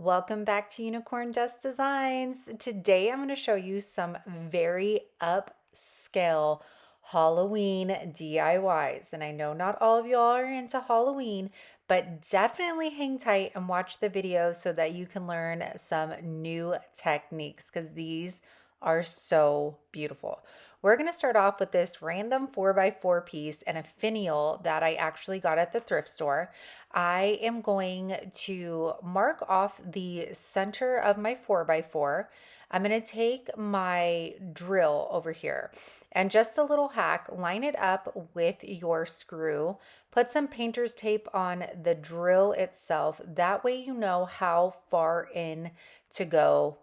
Welcome back to Unicorn Dust Designs. Today I'm going to show you some very upscale Halloween DIYs. And I know not all of y'all are into Halloween, but definitely hang tight and watch the videos so that you can learn some new techniques because these are so beautiful. We're going to start off with this random 4x4 piece and a finial that I actually got at the thrift store. I am going to mark off the center of my 4x4. I'm going to take my drill over here and just a little hack, line it up with your screw. Put some painter's tape on the drill itself. That way you know how far in to go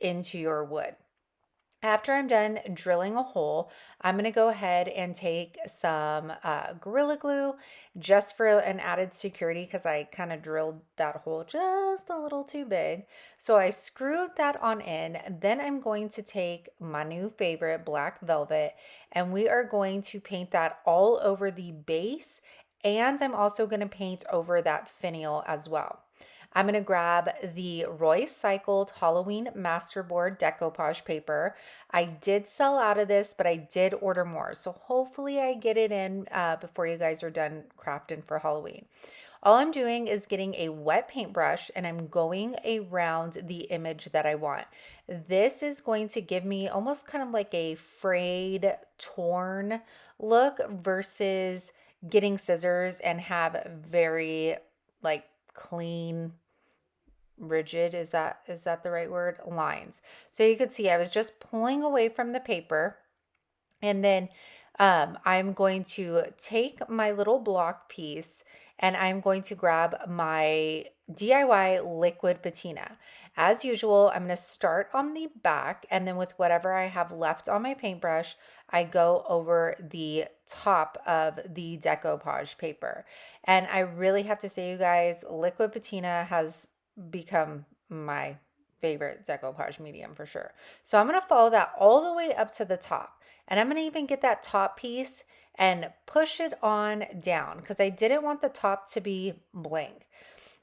into your wood. After I'm done drilling a hole, I'm going to go ahead and take some Gorilla Glue just for an added security because I kind of drilled that hole just a little too big. So I screwed that on in. Then I'm going to take my new favorite, black velvet, and we are going to paint that all over the base. And I'm also going to paint over that finial as well. I'm going to grab the Royce Cycled Halloween Masterboard decoupage paper. I did sell out of this, but I did order more. So hopefully I get it in before you guys are done crafting for Halloween. All I'm doing is getting a wet paintbrush and I'm going around the image that I want. This is going to give me almost kind of like a frayed, torn look versus getting scissors and have very like clean, rigid, is that the right word, lines. So you could see I was just pulling away from the paper, and then I'm going to take my little block piece and I'm going to grab my DIY liquid patina. As usual, I'm going to start on the back, and then with whatever I have left on my paintbrush, I go over the top of the decoupage paper. And I really have to say, you guys, liquid patina has become my favorite decoupage medium for sure. So I'm going to follow that all the way up to the top. And I'm going to even get that top piece and push it on down because I didn't want the top to be blank.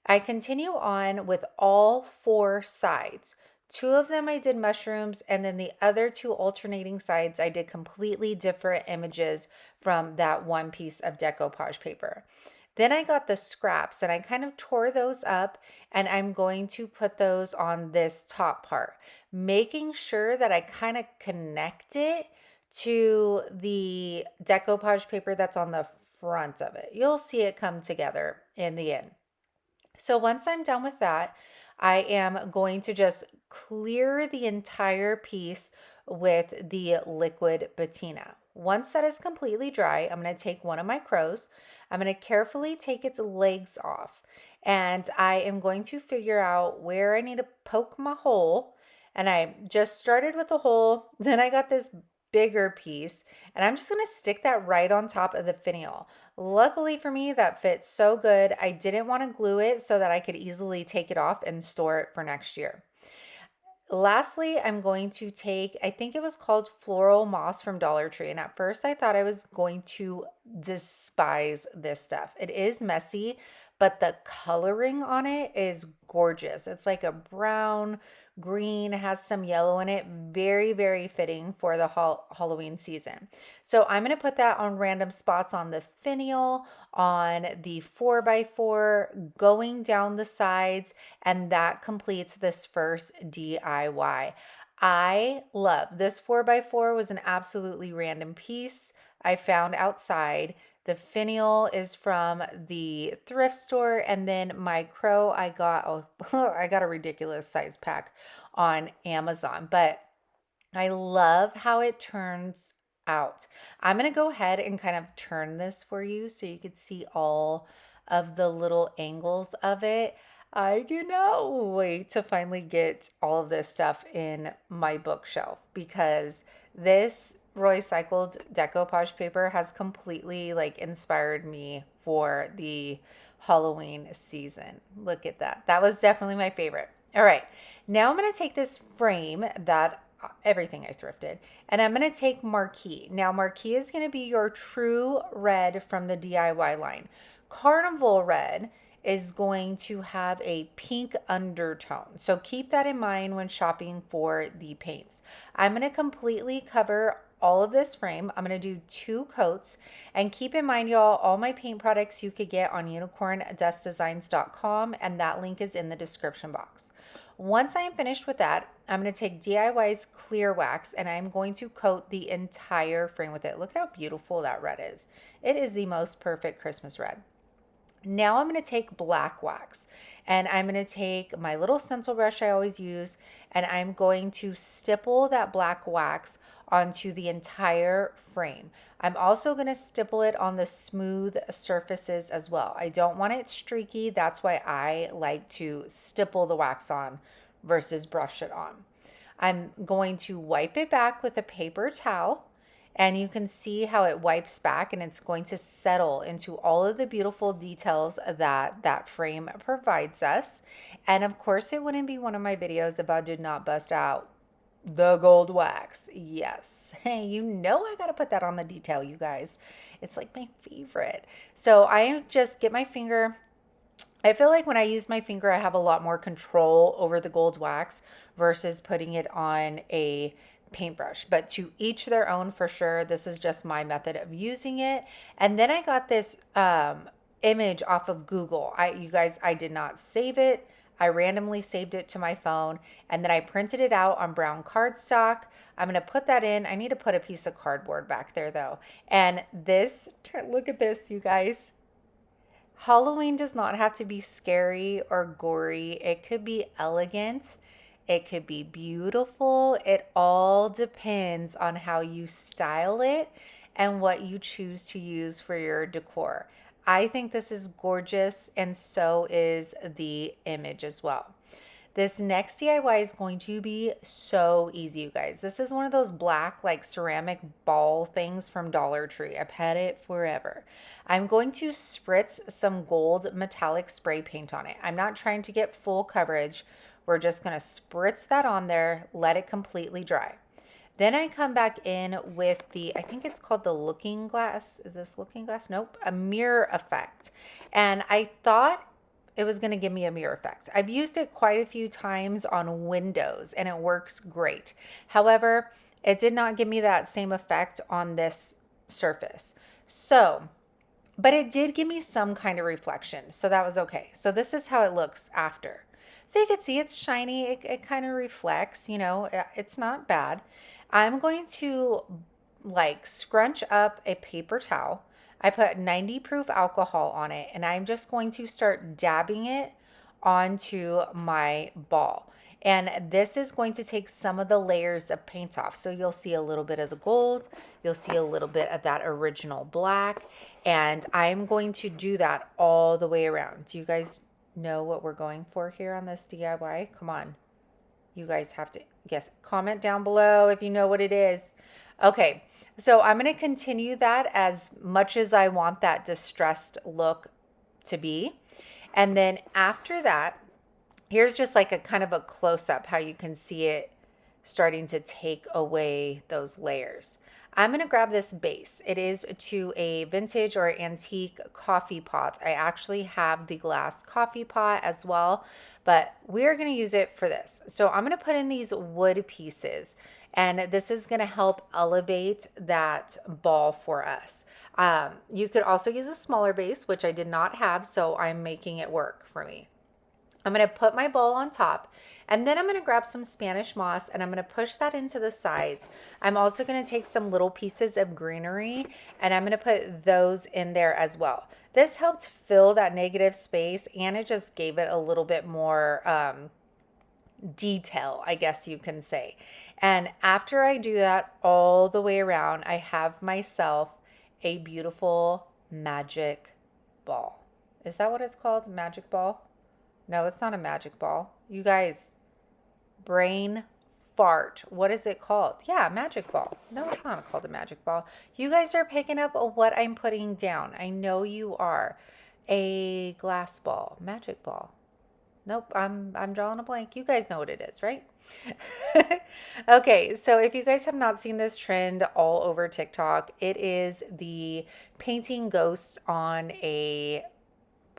I continue on with all four sides. Two of them I did mushrooms, and then the other two alternating sides I did completely different images from that one piece of decoupage paper. Then I got the scraps and I kind of tore those up, and I'm going to put those on this top part, making sure that I kind of connect it to the decoupage paper that's on the front of it. You'll see it come together in the end. So once I'm done with that, I am going to just clear the entire piece with the liquid patina. Once that is completely dry, I'm going to take one of my crows. I'm going to carefully take its legs off, and I am going to figure out where I need to poke my hole. And I just started with the hole, then I got this bigger piece, and I'm just going to stick that right on top of the finial. Luckily for me, that fits so good. I didn't want to glue it so that I could easily take it off and store it for next year. Lastly, I'm going to take, I think it was called floral moss from Dollar Tree. And at first I thought I was going to despise this stuff. It is messy, but the coloring on it is gorgeous. It's like a brown, green, has some yellow in it. Very, very fitting for the Halloween season. So I'm going to put that on random spots on the finial, on the 4x4, going down the sides, and that completes this first DIY. I love this 4x4. Was an absolutely random piece I found outside. The finial is from the thrift store, and then my crow I got, oh, I got a ridiculous size pack on Amazon, but I love how it turns out. I'm going to go ahead and kind of turn this for you so you could see all of the little angles of it. I cannot wait to finally get all of this stuff in my bookshelf because this recycled decoupage paper has completely like inspired me for the Halloween season. Look at that. That was definitely my favorite. All right. Now I'm going to take this frame that everything I thrifted, and I'm going to take Marquee. Now Marquee is going to be your true red from the DIY line. Carnival red is going to have a pink undertone. So keep that in mind when shopping for the paints. I'm going to completely cover all of this frame. I'm going to do 2 coats, and keep in mind, y'all, all my paint products you could get on unicorndustdesigns.com, and that link is in the description box. Once I am finished with that, I'm going to take DIY's clear wax and I'm going to coat the entire frame with it. Look at how beautiful that red is. It is the most perfect Christmas red. Now I'm going to take black wax, and I'm going to take my little stencil brush I always use, and I'm going to stipple that black wax onto the entire frame. I'm also going to stipple it on the smooth surfaces as well. I don't want it streaky. That's why I like to stipple the wax on versus brush it on. I'm going to wipe it back with a paper towel, and you can see how it wipes back, and it's going to settle into all of the beautiful details that that frame provides us. And of course, it wouldn't be one of my videos if I did not bust out the gold wax. Yes, you know I gotta put that on the detail, you guys. It's like my favorite. So I just get my finger. I feel like when I use my finger, I have a lot more control over the gold wax versus putting it on a paintbrush, but to each their own for sure. This is just my method of using it. And then I got this image off of Google. You guys, I did not save it. I randomly saved it to my phone, and then I printed it out on brown cardstock. I'm going to put that in. I need to put a piece of cardboard back there though. And this, look at this, you guys. Halloween does not have to be scary or gory. It could be elegant. It could be beautiful. It all depends on how you style it and what you choose to use for your decor. I think this is gorgeous, and so is the image as well. This next DIY is going to be so easy, you guys. This is one of those black like ceramic ball things from Dollar Tree. I've had it forever. I'm going to spritz some gold metallic spray paint on it. I'm not trying to get full coverage. We're just going to spritz that on there, let it completely dry. Then I come back in with the, I think it's called the looking glass. Is this looking glass? Nope, a mirror effect. And I thought it was going to give me a mirror effect. I've used it quite a few times on windows and it works great. However, it did not give me that same effect on this surface. So, but it did give me some kind of reflection. So that was okay. So this is how it looks after. So you can see it's shiny. It kind of reflects, you know, it's not bad. I'm going to like scrunch up a paper towel. I put 90 proof alcohol on it, and I'm just going to start dabbing it onto my ball. And this is going to take some of the layers of paint off. So you'll see a little bit of the gold, you'll see a little bit of that original black, and I'm going to do that all the way around. Do you guys know what we're going for here on this DIY? Come on. You guys have to guess. Comment down below if you know what it is. Okay, so I'm going to continue that as much as I want that distressed look to be. And then after that, here's just like a kind of a close-up how you can see it starting to take away those layers. I'm going to grab this base. It is to a vintage or antique coffee pot. I actually have the glass coffee pot as well, but we're going to use it for this. So I'm going to put in these wood pieces, and this is going to help elevate that ball for us. You could also use a smaller base, which I did not have, so I'm making it work for me. I'm going to put my ball on top, and then I'm going to grab some Spanish moss and I'm going to push that into the sides. I'm also going to take some little pieces of greenery and I'm going to put those in there as well. This helped fill that negative space, and it just gave it a little bit more detail, I guess you can say. And after I do that all the way around, I have myself a beautiful magic ball. Is that what it's called? Magic ball? No, it's not a magic ball. You guys, brain fart. What is it called? Yeah, magic ball. No, it's not called a magic ball. You guys are picking up what I'm putting down. I know you are. A glass ball. Magic ball. Nope, I'm drawing a blank. You guys know what it is, right? Okay, so if you guys have not seen this trend all over TikTok, it is the painting ghosts on a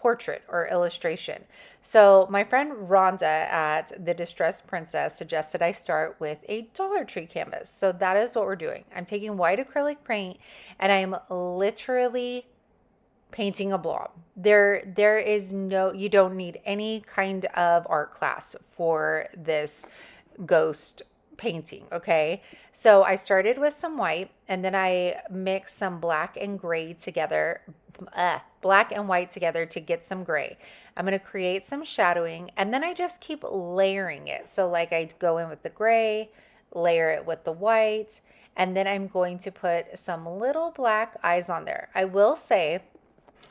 portrait or illustration. So my friend Rhonda at the Distressed Princess suggested I start with a Dollar Tree canvas. So that is what we're doing. I'm taking white acrylic paint and I'm literally painting a blob. There is no, you don't need any kind of art class for this ghost painting, okay? So I started with some white and then I mixed some black and gray together, black and white together to get some gray. I'm going to create some shadowing and then I just keep layering it. So like I go in with the gray, layer it with the white, and then I'm going to put some little black eyes on there. I will say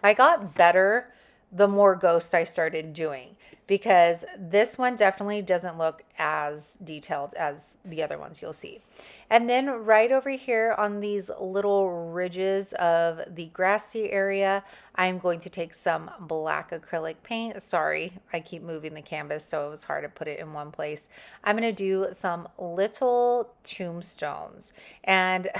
I got better the more ghosts I started doing because this one definitely doesn't look as detailed as the other ones you'll see. And then right over here on these little ridges of the grassy area, I'm going to take some black acrylic paint. Sorry, I keep moving the canvas, so it was hard to put it in one place. I'm going to do some little tombstones. And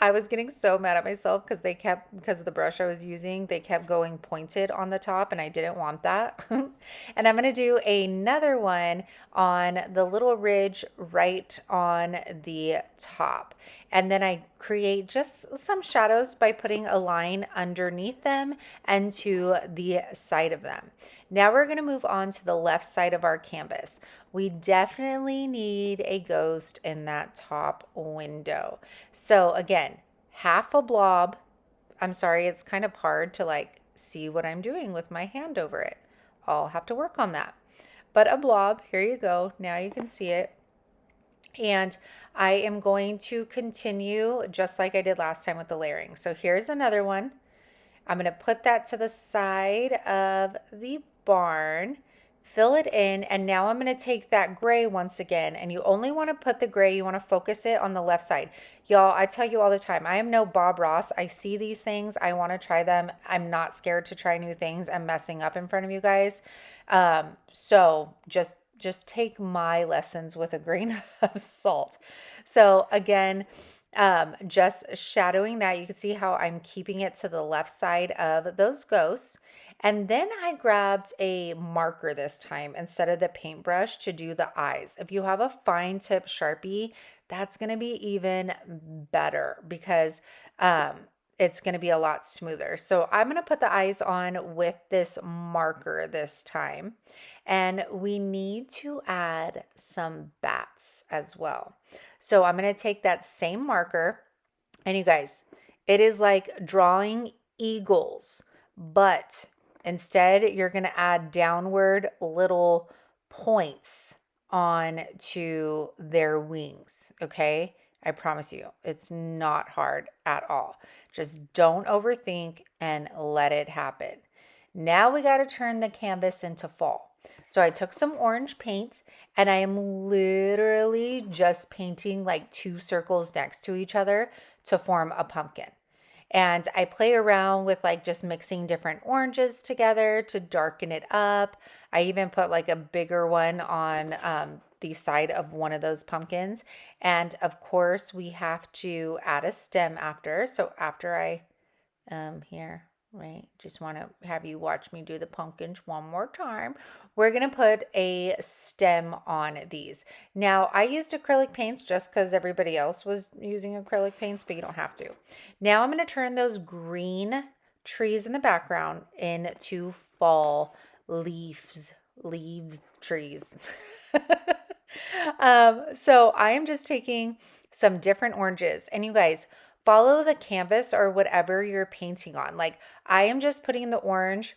I was getting so mad at myself because of the brush I was using, they kept going pointed on the top and I didn't want that. And I'm going to do another one on the little ridge right on the top. And then I create just some shadows by putting a line underneath them and to the side of them. Now we're going to move on to the left side of our canvas. We definitely need a ghost in that top window. So again, half a blob. I'm sorry, it's kind of hard to like see what I'm doing with my hand over it. I'll have to work on that. But a blob, here you go. Now you can see it. And I am going to continue just like I did last time with the layering. So here's another one. I'm going to put that to the side of the barn, fill it in, and now I'm going to take that gray once again, and you only want to put the gray, you want to focus it on the left side. Y'all, I tell you all the time, I am no Bob Ross. I see these things, I want to try them. I'm not scared to try new things. I'm messing up in front of you guys. So just take my lessons with a grain of salt. So again, just shadowing that, you can see how I'm keeping it to the left side of those ghosts. And then I grabbed a marker this time instead of the paintbrush to do the eyes. If you have a fine tip Sharpie, that's going to be even better because it's going to be a lot smoother. So I'm going to put the eyes on with this marker this time. And we need to add some bats as well. So I'm going to take that same marker, and you guys, it is like drawing eagles, but instead you're going to add downward little points on to their wings, okay? I promise you, it's not hard at all. Just don't overthink and let it happen. Now we got to turn the canvas into fall. So I took some orange paint and I am literally just painting like two circles next to each other to form a pumpkin. And I play around with like just mixing different oranges together to darken it up. I even put like a bigger one on the side of one of those pumpkins. And of course we have to add a stem after. So after I, here, right, just want to have you watch me do the pumpkins one more time. We're going to put a stem on these. Now, I used acrylic paints just because everybody else was using acrylic paints, but you don't have to. Now I'm going to turn those green trees in the background into fall leaves, trees. So I am just taking some different oranges, and you guys, follow the canvas or whatever you're painting on. Like I am just putting the orange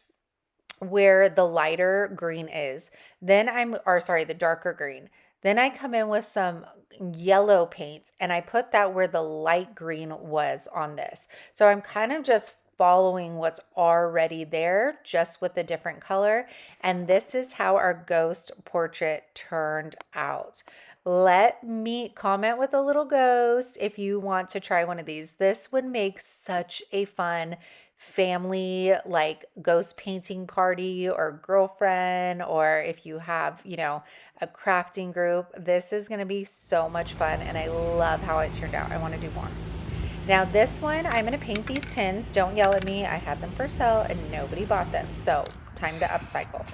where the lighter green is. Then the darker green. Then I come in with some yellow paint and I put that where the light green was on this. So I'm kind of just following what's already there, just with a different color. And this is how our ghost portrait turned out. Let me comment with a little ghost if you want to try one of these. This would make such a fun family like ghost painting party or girlfriend, or if you have, a crafting group. This is going to be so much fun and I love how it turned out. I want to do more. Now this one, I'm going to paint these tins. Don't yell at me. I had them for sale and nobody bought them. So time to upcycle.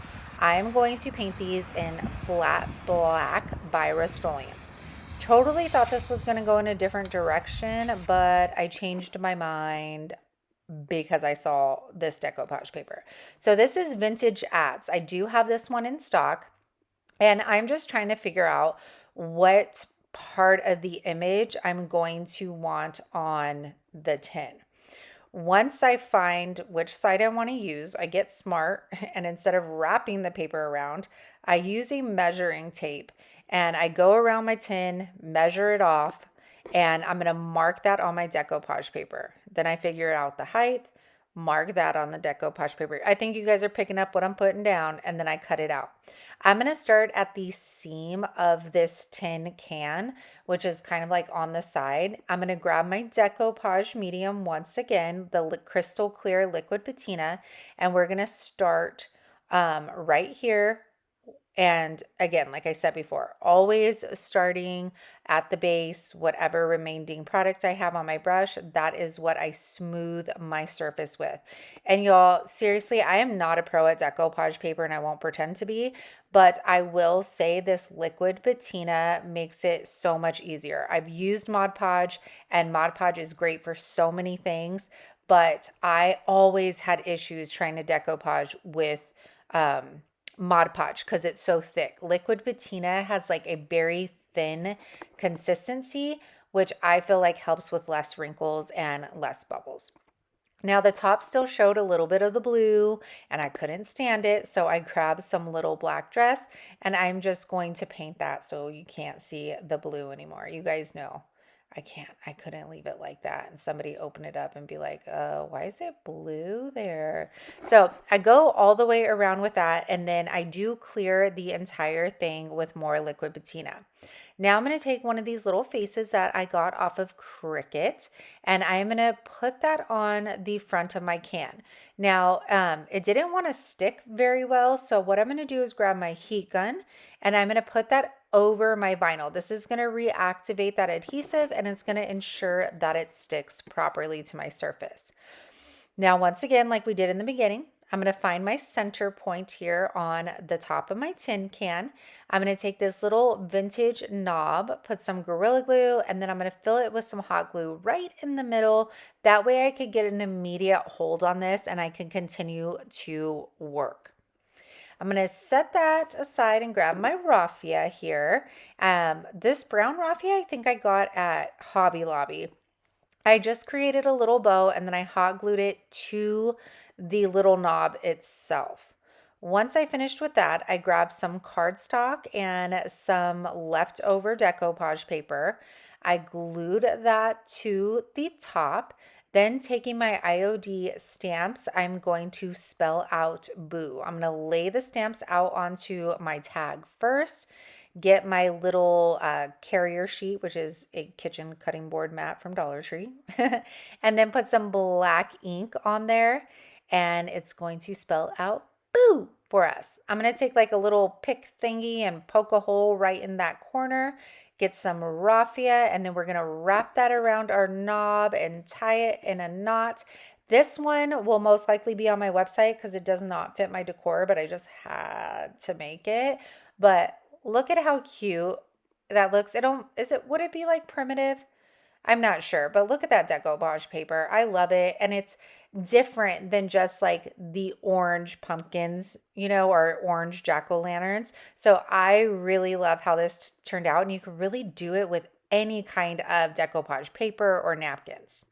I am going to paint these in flat black by Rust-Oleum. Totally thought this was going to go in a different direction, but I changed my mind because I saw this decoupage paper. So this is Vintage Ads. I do have this one in stock, and I'm just trying to figure out what part of the image I'm going to want on the tin. Once I find which side I want to use, I get smart, and instead of wrapping the paper around, I use a measuring tape and I go around my tin, measure it off, and I'm going to mark that on my decoupage paper. Then I figure out the height, mark that on the decoupage paper. I think you guys are picking up what I'm putting down, and then I cut it out. I'm going to start at the seam of this tin can, which is kind of like on the side. I'm going to grab my decoupage medium once again, the crystal clear liquid patina, and we're going to start right here. And again, like I said before, always starting at the base, whatever remaining product I have on my brush, that is what I smooth my surface with. And y'all, seriously, I am not a pro at decoupage paper, and I won't pretend to be, but I will say this liquid patina makes it so much easier. I've used Mod Podge, and Mod Podge is great for so many things, but I always had issues trying to decoupage with Mod Podge because it's so thick. Liquid patina has like a very thin consistency, which I feel like helps with less wrinkles and less bubbles. Now the top still showed a little bit of the blue, and I couldn't stand it, so I grabbed some little black dress, and I'm just going to paint that so you can't see the blue anymore. You guys know I couldn't leave it like that and somebody open it up and be like, why is it blue there? So I go all the way around with that, and then I do clear the entire thing with more liquid patina. Now I'm going to take one of these little faces that I got off of Cricut, and I'm going to put that on the front of my can. Now, it didn't want to stick very well, so what I'm going to do is grab my heat gun, and I'm going to put that over my vinyl. This is going to reactivate that adhesive, and it's going to ensure that it sticks properly to my surface. Now, once again, like we did in the beginning, I'm going to find my center point here on the top of my tin can. I'm going to take this little vintage knob, put some Gorilla Glue, and then I'm going to fill it with some hot glue right in the middle. That way I could get an immediate hold on this and I can continue to work. I'm going to set that aside and grab my raffia here. This brown raffia I think I got at Hobby Lobby. I just created a little bow and then I hot glued it to the little knob itself. Once I finished with that, I grabbed some cardstock and some leftover decoupage paper. I glued that to the top. Then taking my IOD stamps, I'm going to spell out boo. I'm going to lay the stamps out onto my tag first, get my little carrier sheet, which is a kitchen cutting board mat from Dollar Tree, and then put some black ink on there, and it's going to spell out boo for us. I'm going to take like a little pick thingy and poke a hole right in that corner, get some raffia, and then we're going to wrap that around our knob and tie it in a knot. This one will most likely be on my website because it does not fit my decor, but I just had to make it. But look at how cute that looks. Would it be like primitive? I'm not sure, but look at that decoupage paper. I love it. And it's different than just like the orange pumpkins, or orange jack-o'-lanterns. So I really love how this turned out, and you can really do it with any kind of decoupage paper or napkins.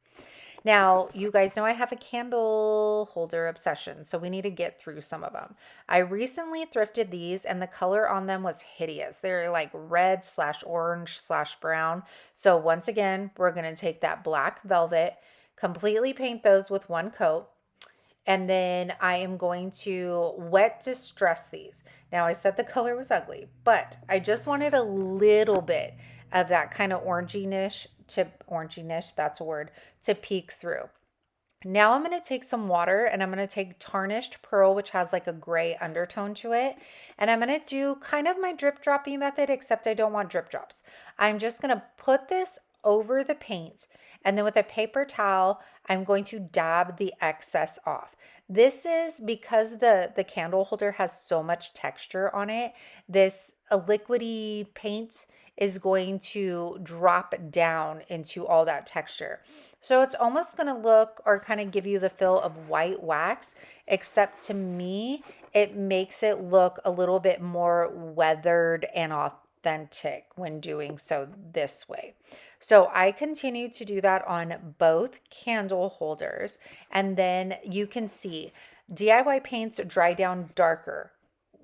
Now, you guys know I have a candle holder obsession, so we need to get through some of them. I recently thrifted these, and the color on them was hideous. They're like red/orange/brown. So once again, we're going to take that black velvet, completely paint those with one coat, and then I am going to wet distress these. Now, I said the color was ugly, but I just wanted a little bit of that kind of orangey-ish, that's a word, to peek through. Now I'm going to take some water and I'm going to take tarnished pearl, which has like a gray undertone to it. And I'm going to do kind of my drip droppy method, except I don't want drip drops. I'm just going to put this over the paint And then with a paper towel, I'm going to dab the excess off. This is because the candle holder has so much texture on it. This a liquidy paint is going to drop down into all that texture. So it's almost going to look or kind of give you the feel of white wax, except to me, it makes it look a little bit more weathered and authentic when doing so this way. So I continue to do that on both candle holders. And then you can see DIY paints dry down darker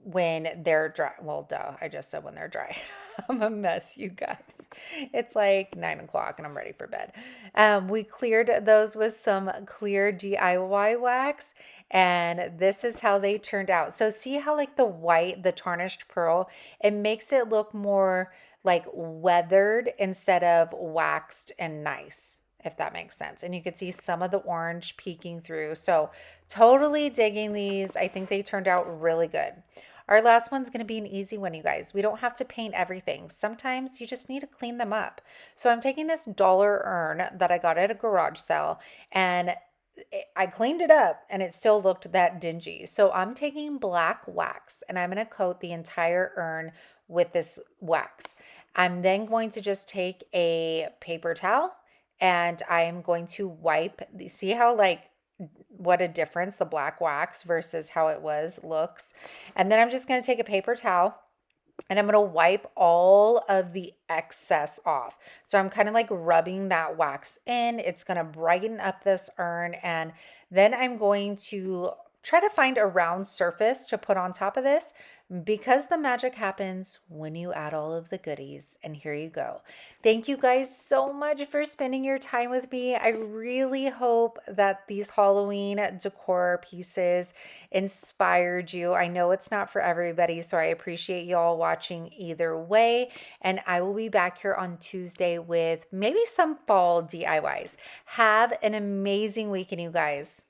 when they're dry. Well, duh, I just said when they're dry. I'm a mess, you guys. It's like 9 o'clock and I'm ready for bed. We cleared those with some clear DIY wax, and this is how they turned out. So see how like the white, the tarnished pearl, it makes it look more like weathered instead of waxed and nice, if that makes sense. And you could see some of the orange peeking through. So totally digging these. I think they turned out really good. Our last one's going to be an easy one, you guys. We don't have to paint everything. Sometimes you just need to clean them up. So I'm taking this dollar urn that I got at a garage sale, and I cleaned it up and it still looked that dingy. So I'm taking black wax and I'm going to coat the entire urn with this wax. I'm then going to just take a paper towel and I'm going to wipe. See how like what a difference the black wax versus how it looks. And then I'm just going to take a paper towel and I'm going to wipe all of the excess off. So I'm kind of like rubbing that wax in. It's going to brighten up this urn. And then I'm going to try to find a round surface to put on top of this, because the magic happens when you add all of the goodies. And here you go. Thank you guys so much for spending your time with me. I really hope that these Halloween decor pieces inspired you. I know it's not for everybody, so I appreciate you all watching either way. And I will be back here on Tuesday with maybe some fall DIYs. Have an amazing weekend, you guys.